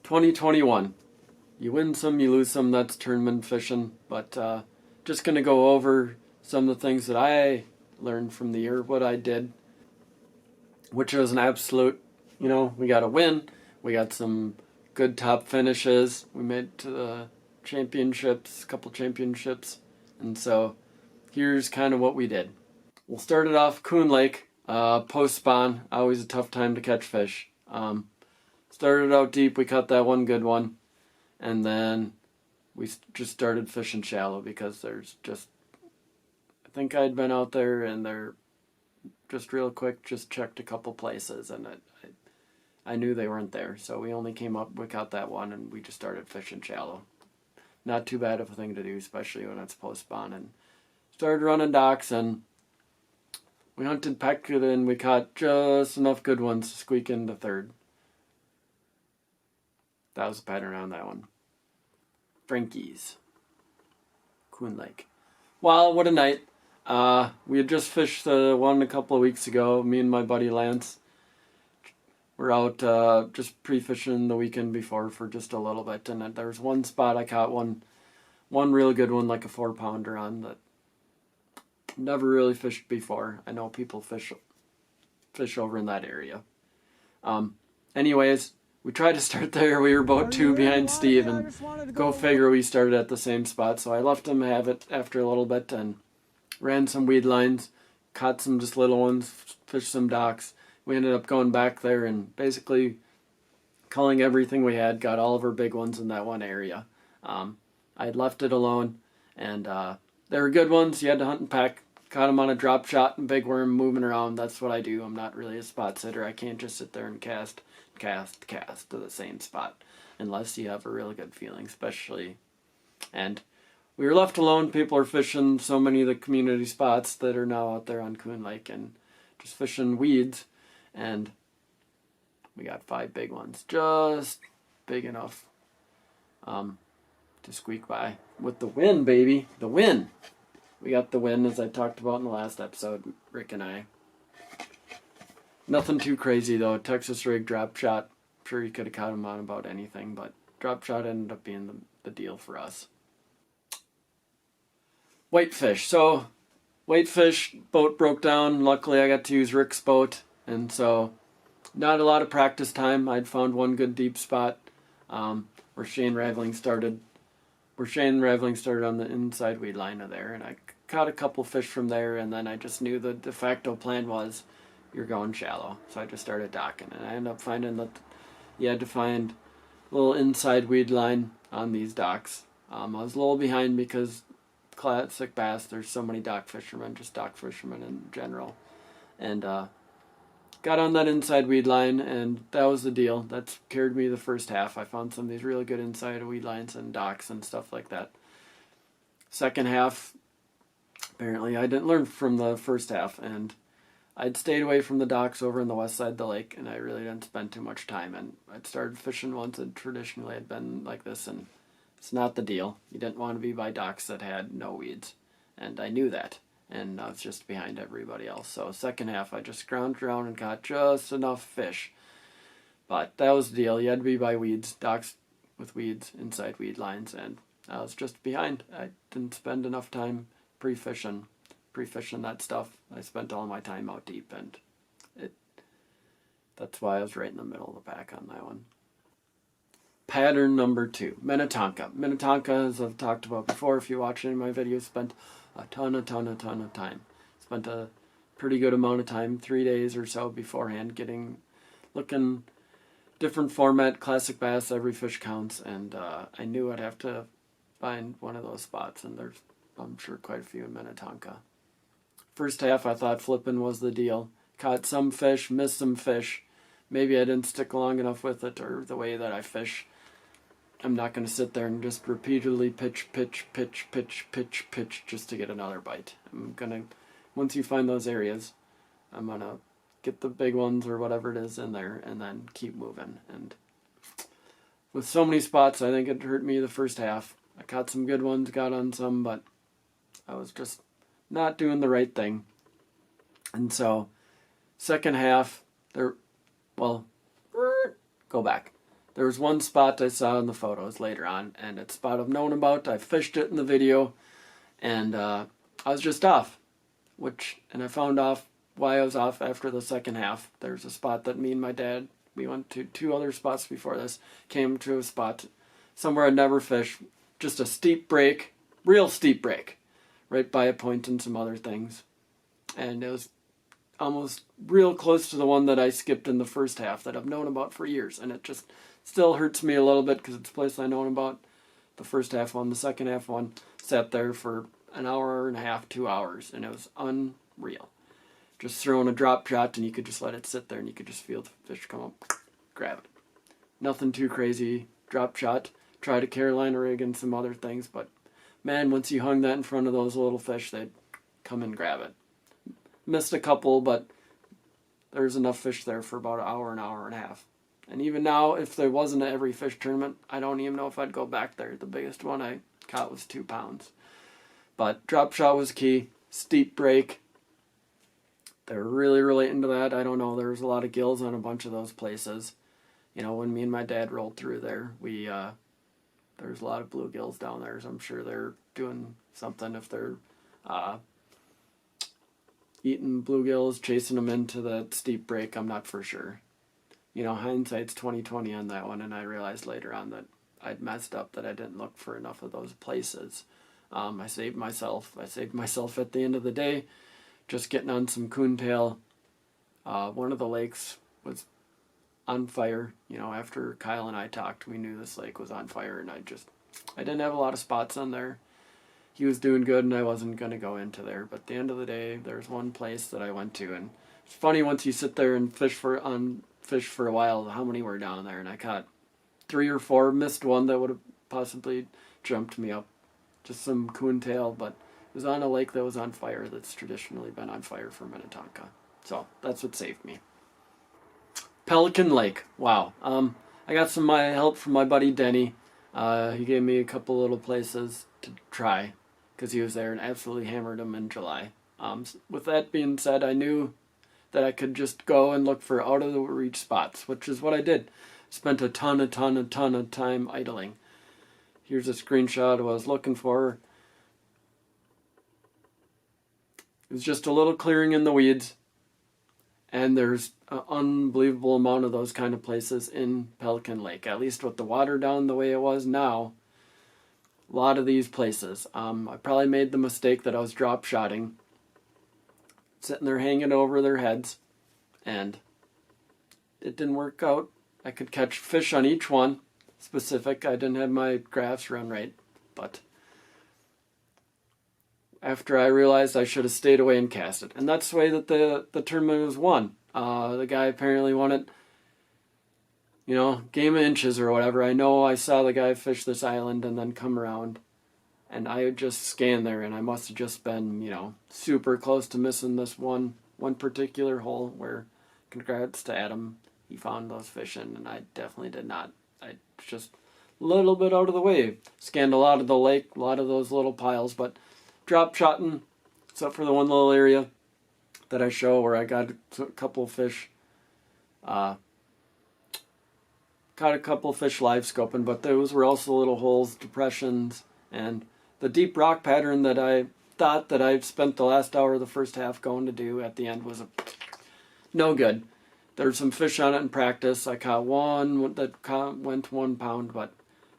2021. You win some, you lose some, that's tournament fishing. But just going to go over some of the things that I learned from the year, what I did, which was an absolute, we got a win. We got some good top finishes. We made it to the championships, a couple championships. And so here's kind of what we did. We'll start it off Coon Lake, post-spawn, always a tough time to catch fish. Started out deep, we caught that one good one, and then we just started fishing shallow because there's just, I think I'd been out there and they're just real quick, just checked a couple places, and I knew they weren't there, so we only came up, we caught that one, and we just started fishing shallow. Not too bad of a thing to do, especially when it's post-spawn, and started running docks, and we hunted peck, and we caught just enough good ones to squeak into third. That was the pattern on that one. Frankie's. Coon Lake. Well, what a night. We had just fished the one a couple of weeks ago, me and my buddy Lance. We're out just pre-fishing the weekend before for just a little bit, and there was one spot I caught one real good one, like a 4-pounder on that never really fished before. I know people fish over in that area. Anyways, we tried to start there. We were about 2 behind Steve, and go figure, we started at the same spot. So I left him have it after a little bit and ran some weed lines, caught some just little ones, fished some docks. We ended up going back there and basically culling everything we had, got all of our big ones in that one area. I had left it alone, and they were good ones. You had to hunt and peck. Caught them on a drop shot and big worm moving around. That's what I do. I'm not really a spot sitter. I can't just sit there and cast to the same spot unless you have a really good feeling, especially. And we were left alone. People are fishing so many of the community spots that are now out there on Coon Lake and just fishing weeds. And we got 5 big ones, just big enough to squeak by. With the win, baby, the win. We got the win, as I talked about in the last episode, Rick and I. Nothing too crazy, though. Texas rig drop shot. I'm sure you could have caught him on about anything, but drop shot ended up being the deal for us. Whitefish. So, whitefish, boat broke down. Luckily, I got to use Rick's boat, and so not a lot of practice time. I'd found one good deep spot where Shane Raveling started on the inside weed line of there, and I caught a couple fish from there, and then I just knew the de facto plan was you're going shallow. So I just started docking, and I ended up finding that you had to find a little inside weed line on these docks. I was a little behind because classic bass, there's so many dock fishermen, just dock fishermen in general. And got on that inside weed line, and that was the deal. That's carried me the first half. I found some of these really good inside weed lines and docks and stuff like that. Second half, apparently I didn't learn from the first half, and I'd stayed away from the docks over on the west side of the lake, and I really didn't spend too much time. And I'd started fishing ones that traditionally had been like this, and it's not the deal. You didn't want to be by docks that had no weeds, and I knew that. And I was just behind everybody else. So second half, I just scrounged around and caught just enough fish. But that was the deal. You had to be by weeds, docks with weeds, inside weed lines, and I was just behind. I didn't spend enough time pre-fishing that stuff. I spent all my time out deep, and that's why I was right in the middle of the pack on that one. Pattern number 2, Minnetonka. Minnetonka, as I've talked about before, if you watch any of my videos, spent a ton of time. Spent a pretty good amount of time, 3 days or so beforehand, looking different format, classic bass, every fish counts, and I knew I'd have to find one of those spots, and there's, I'm sure, quite a few in Minnetonka. First half, I thought flipping was the deal. Caught some fish, missed some fish. Maybe I didn't stick long enough with it, or the way that I fish. I'm not going to sit there and just repeatedly pitch just to get another bite. I'm going to, once you find those areas, I'm going to get the big ones or whatever it is in there and then keep moving. And with so many spots, I think it hurt me the first half. I caught some good ones, got on some, but I was just not doing the right thing. And so, second half, go back. There was one spot I saw in the photos later on, and it's a spot I've known about. I fished it in the video, and I was just off. And I found off why I was off after the second half. There's a spot that me and my dad, we went to 2 other spots before this, came to a spot somewhere I'd never fished, just a steep break, real steep break, right by a point and some other things. And it was almost real close to the one that I skipped in the first half that I've known about for years. And it just still hurts me a little bit because it's a place I've known about. The first half one, the second half one, sat there for an hour and a half, 2 hours, and it was unreal. Just throwing a drop shot, and you could just let it sit there, and you could just feel the fish come up, grab it. Nothing too crazy. Drop shot. Tried a Carolina rig and some other things, but man, once you hung that in front of those little fish, they'd come and grab it. Missed a couple, but there's enough fish there for about an hour and a half. And even now, if there wasn't an every fish tournament, I don't even know if I'd go back there. The biggest one I caught was 2 pounds. But drop shot was key. Steep break. They're really, really into that. I don't know. There was a lot of gills on a bunch of those places. You know, when me and my dad rolled through there, there's a lot of bluegills down there. So I'm sure they're doing something if they're eating bluegills, chasing them into that steep break. I'm not for sure. You know, hindsight's 20/20 on that one, and I realized later on that I'd messed up, that I didn't look for enough of those places. I saved myself. At the end of the day, just getting on some coontail. One of the lakes was on fire. You know, after Kyle and I talked, we knew this lake was on fire, and I didn't have a lot of spots on there. He was doing good, and I wasn't going to go into there. But at the end of the day, there's one place that I went to, and it's funny once you sit there and fish for a while, how many were down there, and I caught 3 or 4, missed one that would have possibly jumped me up. Just some coontail, but it was on a lake that was on fire that's traditionally been on fire for Minnetonka. So that's what saved me. Pelican Lake. Wow. I got some help from my buddy Denny. He gave me a couple little places to try because he was there and absolutely hammered them in July. With that being said, I knew that I could just go and look for out of the reach spots, which is what I did. Spent a ton of time idling. Here's a screenshot of what I was looking for. It was just a little clearing in the weeds, and there's an unbelievable amount of those kind of places in Pelican Lake, at least with the water down the way it was now. A lot of these places. I probably made the mistake that I was drop shotting, sitting there hanging over their heads, and it didn't work out. I could catch fish on each one. Specific, I didn't have my graphs run right, but after I realized I should have stayed away and cast it. And that's the way that the tournament was won. The guy apparently won it, you know, game of inches or whatever. I know I saw the guy fish this island and then come around, and I just scanned there, and I must have just been, you know, super close to missing this one particular hole where, congrats to Adam, he found those fish in, and I definitely did not. I just a little bit out of the way. Scanned a lot of the lake, a lot of those little piles, but drop shotting, except for the one little area that I show where I got a couple fish. Caught a couple fish live scoping, but those were also little holes, depressions, and the deep rock pattern that I thought that I spent the last hour of the first half going to do at the end was no good. There's some fish on it in practice. I caught one that went 1 pound, but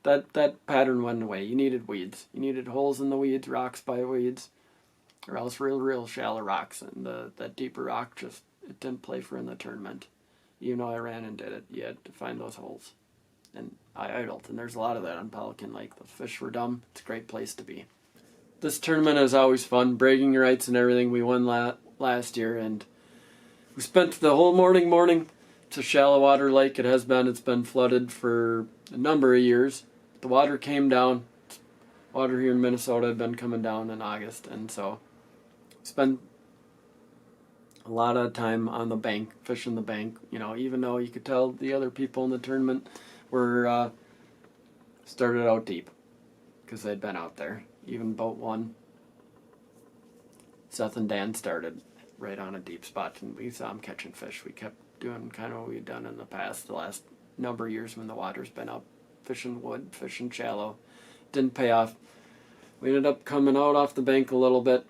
that pattern went away. You needed weeds. You needed holes in the weeds, rocks by weeds, or else real shallow rocks. And that deeper rock it didn't play for in the tournament. Even though I ran and did it, you had to find those holes. And I idled, and there's a lot of that on Pelican Lake. The fish were dumb. It's a great place to be. This tournament is always fun. Bragging rights and everything. We won last year, and we spent the whole morning. It's a shallow water lake. It's been flooded for a number of years. The water came down. Water here in Minnesota had been coming down in August, and so spent a lot of time on the bank, fishing the bank. You know, even though you could tell the other people in the tournament were started out deep because they'd been out there. Even boat one, Seth and Dan started right on a deep spot, and we saw them catching fish. We kept doing kind of what we'd done in the past, the last number of years when the water's been up, fishing wood, fishing shallow. Didn't pay off. We ended up coming out off the bank a little bit.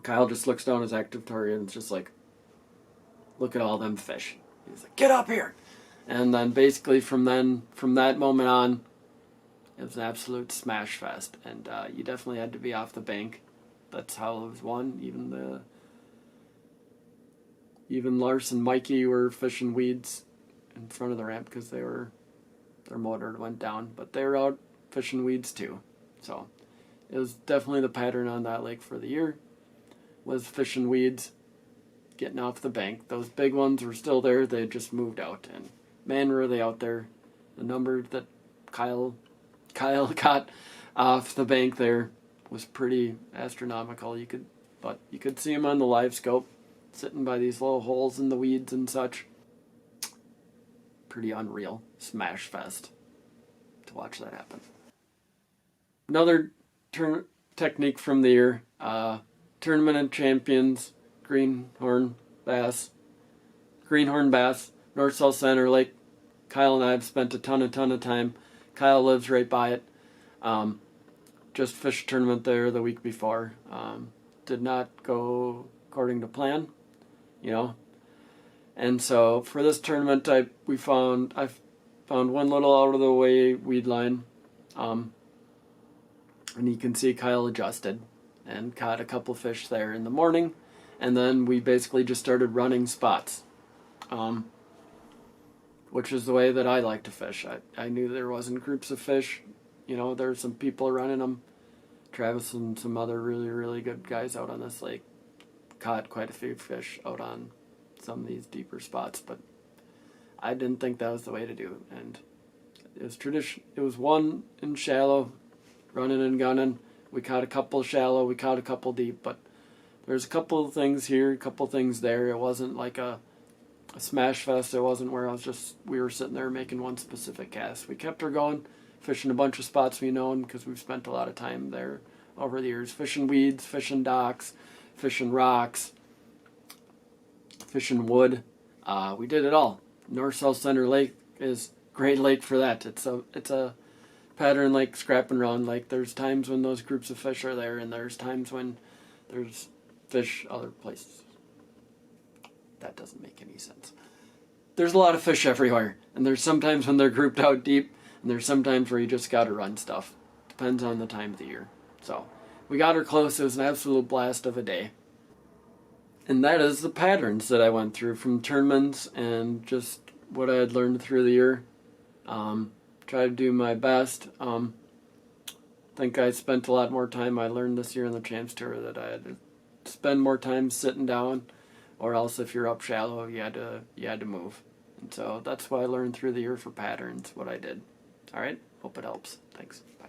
Kyle just looks down his active target and it's just like, look at all them fish. He's like, get up here. And then basically from that moment on, it was an absolute smash fest. And you definitely had to be off the bank. That's how it was won. Even Lars and Mikey were fishing weeds in front of the ramp because their motor went down. But they were out fishing weeds too. So it was definitely the pattern on that lake for the year. Was fishing weeds, getting off the bank. Those big ones were still there. They had just moved out. And man, were they out there. The number that Kyle got off the bank there was pretty astronomical. You could see him on the live scope, sitting by these little holes in the weeds and such. Pretty unreal. Smash fest to watch that happen. Another technique from the year, Tournament of Champions, Greenhorn Bass, North-South Center Lake. Kyle and I have spent a ton of time. Kyle lives right by it. Just fished a tournament there the week before. Did not go according to plan, And so for this tournament, I found one little out of the way weed line, and you can see Kyle adjusted and caught a couple fish there in the morning, and then we basically just started running spots, which is the way that I like to fish. I knew there wasn't groups of fish. There's some people running them. Travis and some other really, really good guys out on this lake caught quite a few fish out on some of these deeper spots, but I didn't think that was the way to do it. And it was tradition. It was one in shallow, running and gunning. We caught a couple shallow, we caught a couple deep, but there's a couple of things here, a couple of things there. It wasn't like a smash fest. It wasn't where we were sitting there making one specific cast. We kept her going, fishing a bunch of spots we know because we've spent a lot of time there over the years, fishing weeds, fishing docks, fishing rocks, fishing wood. We did it all. North-South Center Lake is a great lake for that. It's a pattern lake, scrap and run. Like there's times when those groups of fish are there, and there's times when there's fish other places. That doesn't make any sense. There's a lot of fish everywhere, and there's sometimes when they're grouped out deep, and there's sometimes where you just gotta run stuff. Depends on the time of the year. So we got her close. It was an absolute blast of a day. And that is the patterns that I went through from tournaments and just what I had learned through the year. Try to do my best. Think I spent a lot more time. I learned this year in the Champs Tour that I had to spend more time sitting down, or else if you're up shallow, you had to move. And so that's what I learned through the year for patterns, what I did. All right, hope it helps. Thanks. Bye.